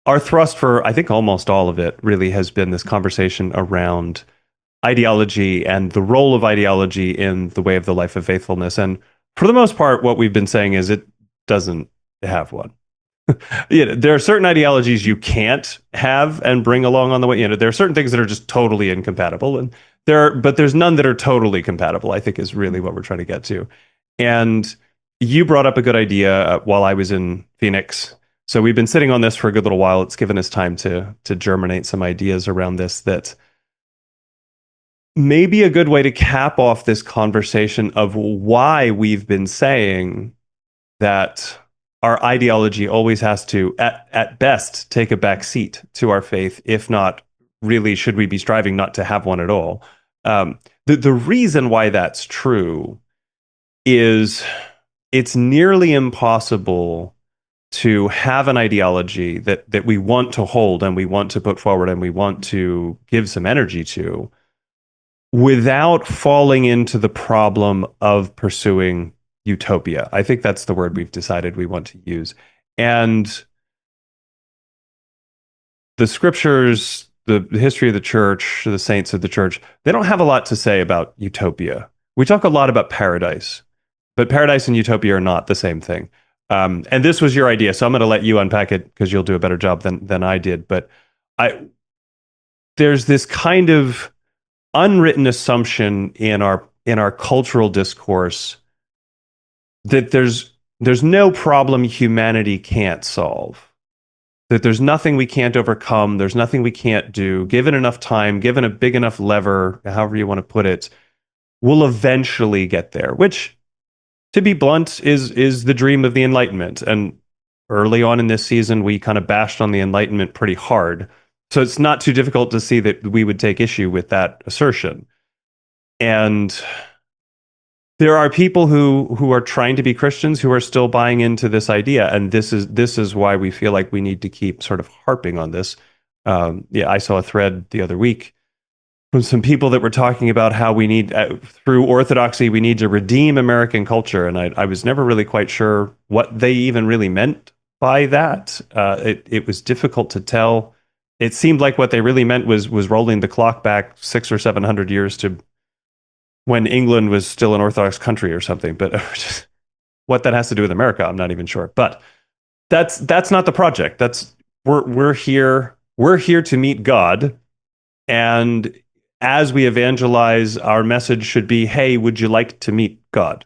our thrust for, I think, almost all of it really has been this conversation around ideology and the role of ideology in the way of the life of faithfulness. And for the most part, what we've been saying is it doesn't have one. There are certain ideologies you can't have and bring along on the way. There are certain things that are just totally incompatible, and but there's none that are totally compatible, I think is really what we're trying to get to. And you brought up a good idea while I was in Phoenix. So we've been sitting on this for a good little while. It's given us time to germinate some ideas around this that may be a good way to cap off this conversation of why we've been saying that our ideology always has to, at best, take a back seat to our faith, if not, really, should we be striving not to have one at all? The reason why that's true is it's nearly impossible to have an ideology that we want to hold and we want to put forward and we want to give some energy to without falling into the problem of pursuing utopia. I think that's the word we've decided we want to use. And the scriptures, the history of the church, the saints of the church, they don't have a lot to say about utopia. We talk a lot about paradise, but paradise and utopia are not the same thing. And this was your idea, so I'm going to let you unpack it because you'll do a better job than I did. But there's this kind of unwritten assumption in our cultural discourse that there's no problem humanity can't solve, that there's nothing we can't overcome, there's nothing we can't do. Given enough time, given a big enough lever, however you want to put it, we'll eventually get there. Which, to be blunt, is the dream of the Enlightenment. And early on in this season, we kind of bashed on the Enlightenment pretty hard. So it's not too difficult to see that we would take issue with that assertion. And there are people who are trying to be Christians who are still buying into this idea, and this is why we feel like we need to keep sort of harping on this. I saw a thread the other week from some people that were talking about how we need, through orthodoxy, we need to redeem American culture, and I was never really quite sure what they even really meant by that. It was difficult to tell. It seemed like what they really meant was rolling the clock back 600 or 700 years to when England was still an Orthodox country or something. But just, what that has to do with America, I'm not even sure. But that's not the project. We're here to meet God, and as we evangelize, our message should be, hey, would you like to meet God?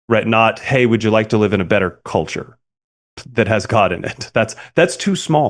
Right? Not, hey, would you like to live in a better culture that has God in it? That's too small.